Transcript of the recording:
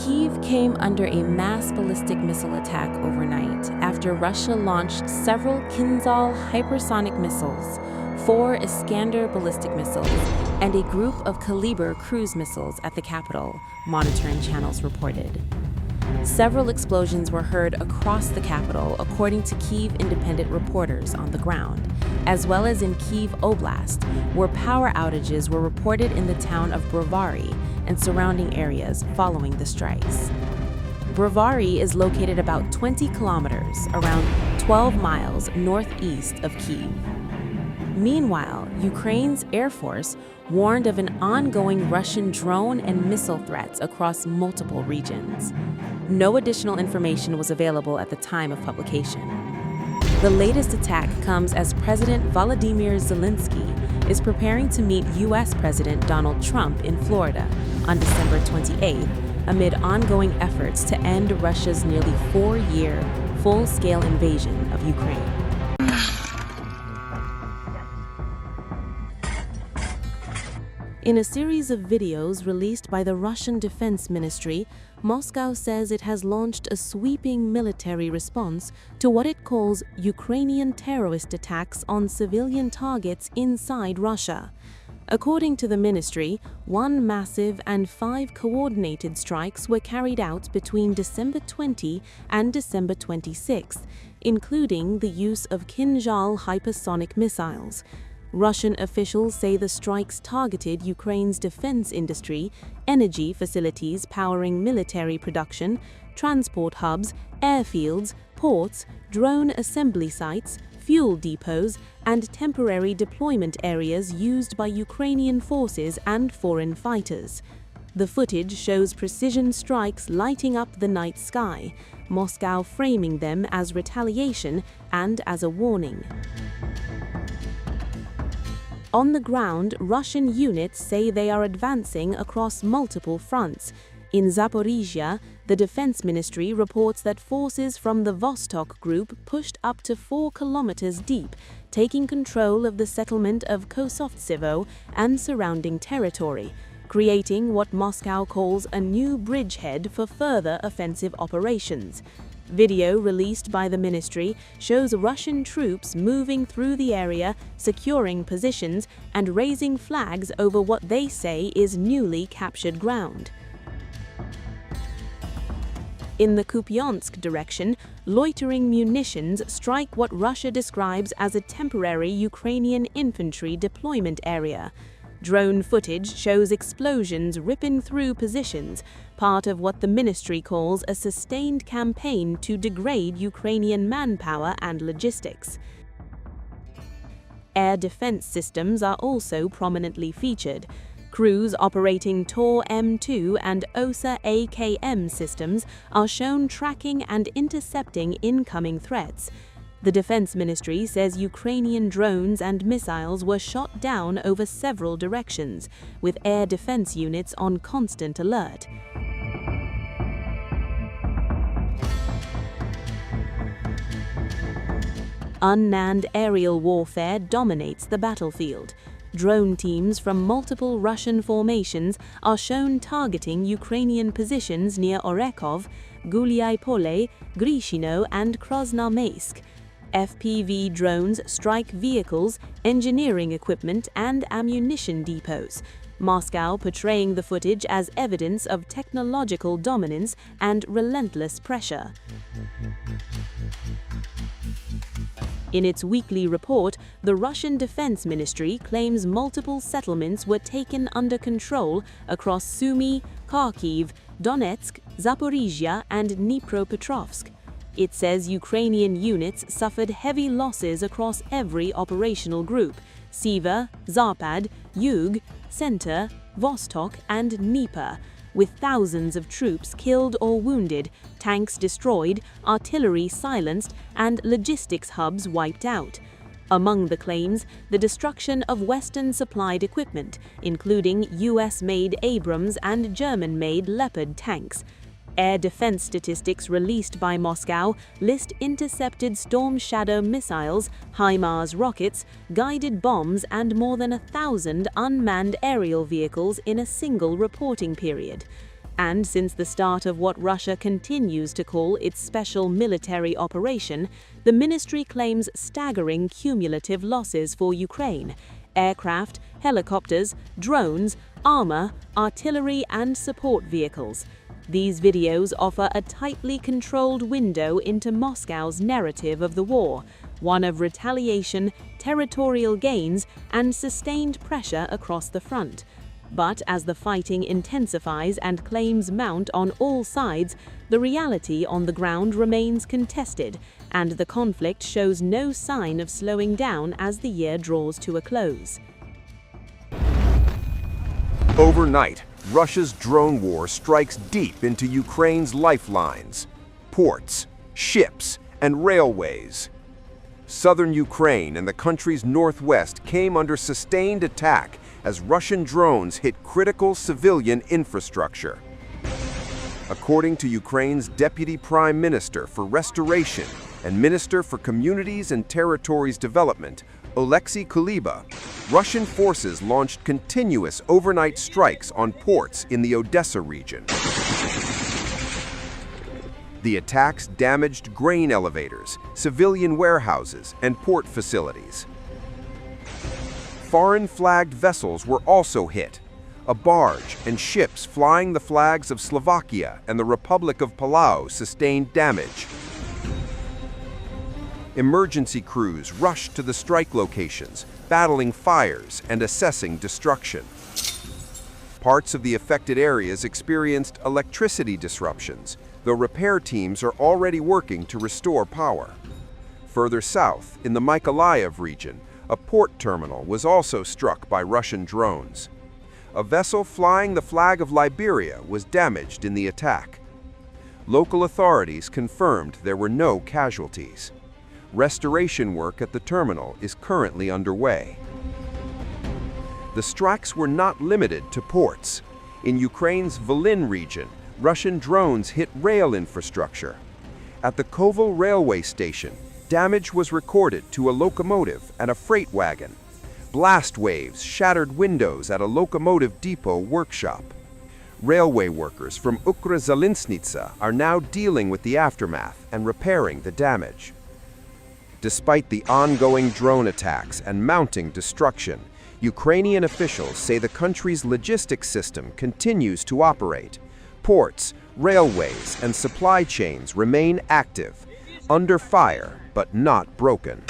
Kyiv came under a mass ballistic missile attack overnight after Russia launched several Kinzhal hypersonic missiles, 4 Iskander ballistic missiles, and a group of Kalibr cruise missiles at the capital, monitoring channels reported. Several explosions were heard across the capital, according to Kyiv Independent reporters on the ground, as well as in Kyiv Oblast, where power outages were reported in the town of Brovary and surrounding areas following the strikes. Brovary is located about 20 kilometers, around 12 miles northeast of Kyiv. Meanwhile, Ukraine's Air Force warned of an ongoing Russian drone and missile threats across multiple regions. No additional information was available at the time of publication. The latest attack comes as President Volodymyr Zelensky is preparing to meet U.S. President Donald Trump in Florida on December 28th, amid ongoing efforts to end Russia's nearly 4-year full-scale invasion of Ukraine. In a series of videos released by the Russian Defense Ministry, Moscow says it has launched a sweeping military response to what it calls Ukrainian terrorist attacks on civilian targets inside Russia. According to the ministry, 1 massive and 5 coordinated strikes were carried out between December 20 and December 26, including the use of Kinzhal hypersonic missiles. Russian officials say the strikes targeted Ukraine's defense industry, energy facilities powering military production, transport hubs, airfields, ports, drone assembly sites, fuel depots, and temporary deployment areas used by Ukrainian forces and foreign fighters. The footage shows precision strikes lighting up the night sky, Moscow framing them as retaliation and as a warning. On the ground, Russian units say they are advancing across multiple fronts. In Zaporizhia, the Defense Ministry reports that forces from the Vostok Group pushed up to 4 kilometers deep, taking control of the settlement of Kosovtsevo and surrounding territory, creating what Moscow calls a new bridgehead for further offensive operations. Video released by the ministry shows Russian troops moving through the area, securing positions, and raising flags over what they say is newly captured ground. In the Kupiansk direction, loitering munitions strike what Russia describes as a temporary Ukrainian infantry deployment area. Drone footage shows explosions ripping through positions, part of what the ministry calls a sustained campaign to degrade Ukrainian manpower and logistics. Air defense systems are also prominently featured. Crews operating Tor M2 and OSA AKM systems are shown tracking and intercepting incoming threats. The Defense Ministry says Ukrainian drones and missiles were shot down over several directions, with air defense units on constant alert. Unmanned aerial warfare dominates the battlefield. Drone teams from multiple Russian formations are shown targeting Ukrainian positions near Orekov, Guliai-Pole, Grishino, and Krasnoarmeysk. FPV drones strike vehicles, engineering equipment, and ammunition depots, Moscow portraying the footage as evidence of technological dominance and relentless pressure. In its weekly report, the Russian Defense Ministry claims multiple settlements were taken under control across Sumy, Kharkiv, Donetsk, Zaporizhia, and Dnipropetrovsk. It says Ukrainian units suffered heavy losses across every operational group: Siva, Zarpad, Yug, Center, Vostok, and Dnieper, with thousands of troops killed or wounded, tanks destroyed, artillery silenced, and logistics hubs wiped out. Among the claims, the destruction of Western-supplied equipment, including US-made Abrams and German-made Leopard tanks. Air defense statistics released by Moscow list intercepted Storm Shadow missiles, HIMARS rockets, guided bombs, and more than 1,000 unmanned aerial vehicles in a single reporting period. And since the start of what Russia continues to call its special military operation, the ministry claims staggering cumulative losses for Ukraine: aircraft, helicopters, drones, armor, artillery, and support vehicles. These videos offer a tightly controlled window into Moscow's narrative of the war, one of retaliation, territorial gains, and sustained pressure across the front. But as the fighting intensifies and claims mount on all sides, the reality on the ground remains contested, and the conflict shows no sign of slowing down as the year draws to a close. Overnight, Russia's drone war strikes deep into Ukraine's lifelines: ports, ships, and railways. Southern Ukraine and the country's northwest came under sustained attack as Russian drones hit critical civilian infrastructure. According to Ukraine's Deputy Prime Minister for Restoration and Minister for Communities and Territories Development, Oleksiy Kalibr, Russian forces launched continuous overnight strikes on ports in the Odessa region. The attacks damaged grain elevators, civilian warehouses, and port facilities. Foreign-flagged vessels were also hit. A barge and ships flying the flags of Slovakia and the Republic of Palau sustained damage. Emergency crews rushed to the strike locations, battling fires and assessing destruction. Parts of the affected areas experienced electricity disruptions, though repair teams are already working to restore power. Further south, in the Mykolaiv region, a port terminal was also struck by Russian drones. A vessel flying the flag of Liberia was damaged in the attack. Local authorities confirmed there were no casualties. Restoration work at the terminal is currently underway. The strikes were not limited to ports. In Ukraine's Volyn region, Russian drones hit rail infrastructure. At the Koval railway station, damage was recorded to a locomotive and a freight wagon. Blast waves shattered windows at a locomotive depot workshop. Railway workers from Ukra-Zalintnitsa are now dealing with the aftermath and repairing the damage. Despite the ongoing drone attacks and mounting destruction, Ukrainian officials say the country's logistics system continues to operate. Ports, railways, and supply chains remain active, under fire but not broken.